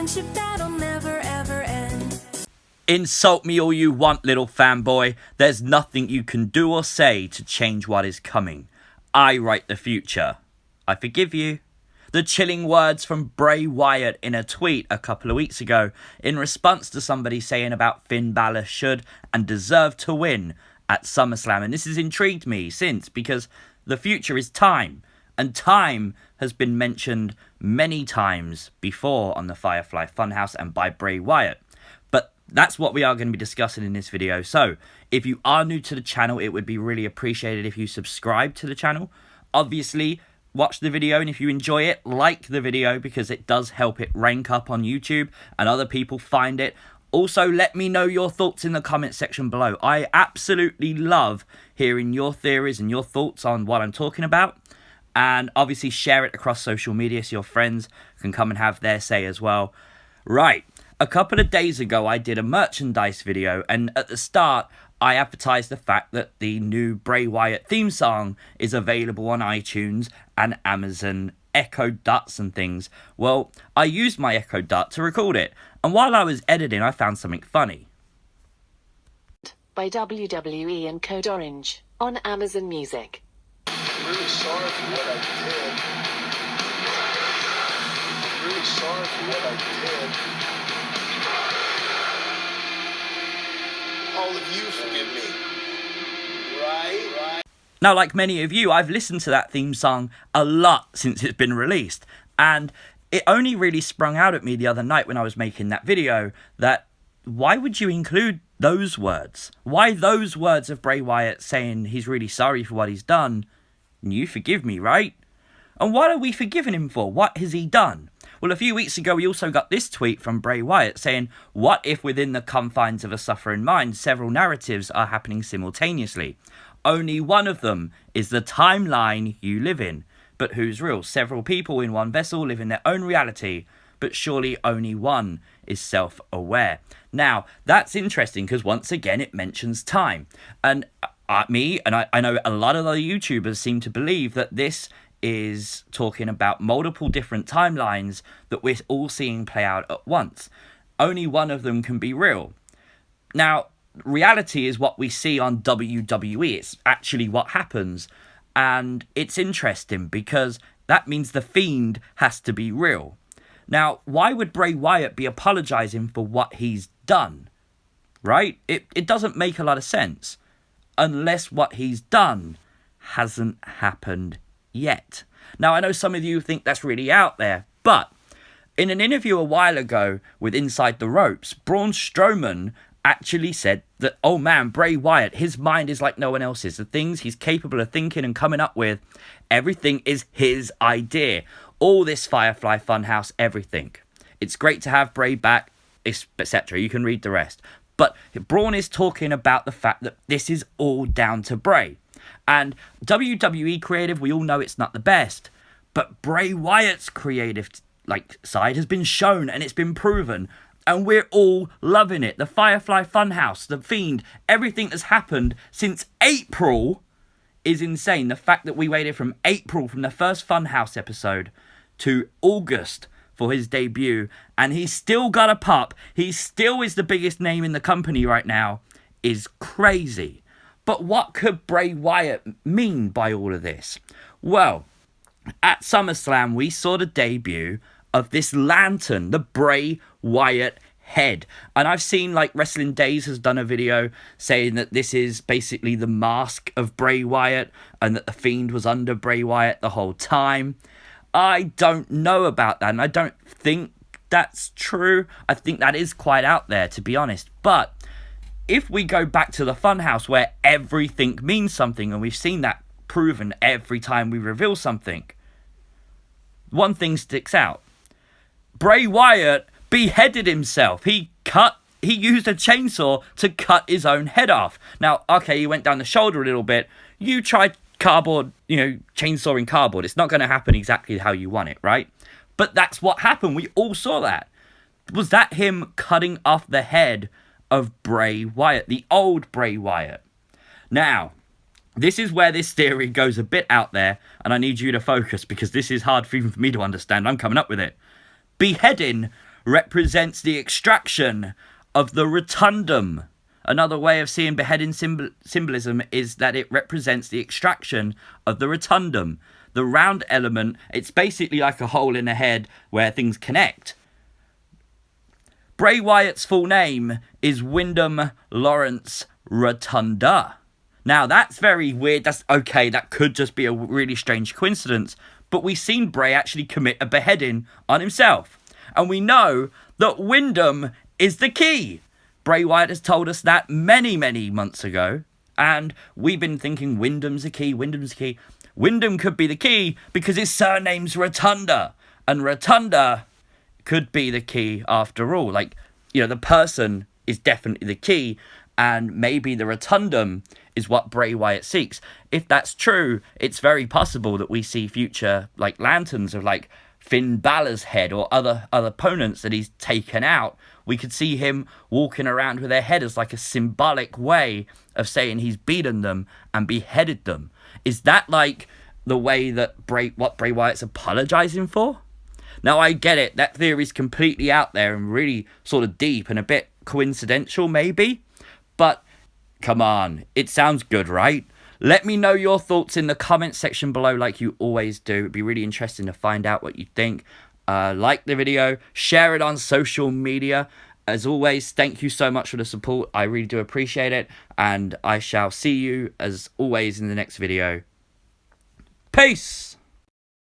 friendship that'll never ever end. Insult me all you want, little fanboy. There's nothing you can do or say to change what is coming. I write the future. I forgive you. The chilling words from Bray Wyatt in a tweet a couple of weeks ago in response to somebody saying about Finn Balor should and deserve to win at SummerSlam. And this has intrigued me since, because the future is time. And time has been mentioned many times before on the Firefly Funhouse and by Bray Wyatt. But that's what we are going to be discussing in this video. So if you are new to the channel, it would be really appreciated if you subscribe to the channel. Obviously, watch the video, and if you enjoy it, like the video, because it does help it rank up on YouTube and other people find it. Also, let me know your thoughts in the comment section below. I absolutely love hearing your theories and your thoughts on what I'm talking about. And obviously share it across social media so your friends can come and have their say as well. Right, a couple of days ago I did a merchandise video, and at the start I advertised the fact that the new Bray Wyatt theme song is available on iTunes and Amazon Echo Dots and things. Well, I used my Echo Dot to record it, and while I was editing I found something funny. By WWE and Code Orange on Amazon Music. I'm really sorry for what I did. I'm really sorry for what I did. All of you forgive me. Right? Now, like many of you, I've listened to that theme song a lot since it's been released. And it only really sprung out at me the other night when I was making that video that why would you include those words? Why those words of Bray Wyatt saying he's really sorry for what he's done? You forgive me, right? And what are we forgiving him for? What has he done? Well, a few weeks ago, we also got this tweet from Bray Wyatt saying, what if within the confines of a suffering mind, several narratives are happening simultaneously? Only one of them is the timeline you live in. But who's real? Several people in one vessel live in their own reality, but surely only one is self-aware. Now, that's interesting because once again, it mentions time. And I know a lot of other YouTubers seem to believe that this is talking about multiple different timelines that we're all seeing play out at once. Only one of them can be real. Now, reality is what we see on WWE. It's actually what happens. And it's interesting because that means the Fiend has to be real. Now, why would Bray Wyatt be apologizing for what he's done? Right? It doesn't make a lot of sense. Unless what he's done hasn't happened yet. Now, I know some of you think that's really out there, but in an interview a while ago with Inside the Ropes, Braun Strowman actually said that, oh man, Bray Wyatt, his mind is like no one else's. The things he's capable of thinking and coming up with, everything is his idea. All this Firefly Funhouse, everything. It's great to have Bray back, etc. You can read the rest. But Braun is talking about the fact that this is all down to Bray. And WWE creative, we all know it's not the best. But Bray Wyatt's creative side has been shown and it's been proven. And we're all loving it. The Firefly Funhouse, the Fiend, everything that's happened since April is insane. The fact that we waited from April, from the first Funhouse episode, to August for his debut, and he's still got a pop, he still is the biggest name in the company right now, is crazy. But what could Bray Wyatt mean by all of this? Well, at SummerSlam, we saw the debut of this lantern, the Bray Wyatt head. And I've seen, Wrestling Days has done a video saying that this is basically the mask of Bray Wyatt, and that the Fiend was under Bray Wyatt the whole time. I don't know about that, and I don't think that's true. I think that is quite out there, to be honest. But if we go back to the Funhouse, where everything means something, and we've seen that proven every time we reveal something, one thing sticks out. Bray Wyatt beheaded himself. He used a chainsaw to cut his own head off. Now, okay, he went down the shoulder a little bit. You tried cardboard, chainsawing cardboard. It's not going to happen exactly how you want it, right? But that's what happened. We all saw that. Was that him cutting off the head of Bray Wyatt, the old Bray Wyatt? Now, this is where this theory goes a bit out there, and I need you to focus because this is hard for even for me to understand. I'm coming up with it. Beheading represents the extraction of the rotundum. Another way of seeing beheading symbolism is that it represents the extraction of the rotundum. The round element, it's basically like a hole in the head where things connect. Bray Wyatt's full name is Wyndham Lawrence Rotunda. Now, that's very weird. That's okay. That could just be a really strange coincidence. But we've seen Bray actually commit a beheading on himself. And we know that Wyndham is the key. Bray Wyatt has told us that many, many months ago. And we've been thinking Wyndham's the key, Wyndham's the key. Wyndham could be the key because his surname's Rotunda. And Rotunda could be the key after all. Like, you know, the person is definitely the key. And maybe the rotundum is what Bray Wyatt seeks. If that's true, it's very possible that we see future, like, lanterns of, like, Finn Balor's head or other opponents that he's taken out. We could see him walking around with their head as, like, a symbolic way of saying he's beaten them and beheaded them. Is that, like, the way that what Bray Wyatt's apologizing for? Now, I get it. That theory's completely out there and really sort of deep and a bit coincidental, maybe. But, come on, it sounds good, right? Let me know your thoughts in the comments section below like you always do. It'd be really interesting to find out what you think. Like the video, share it on social media. As always, thank you so much for the support. I really do appreciate it. And I shall see you, as always, in the next video. Peace!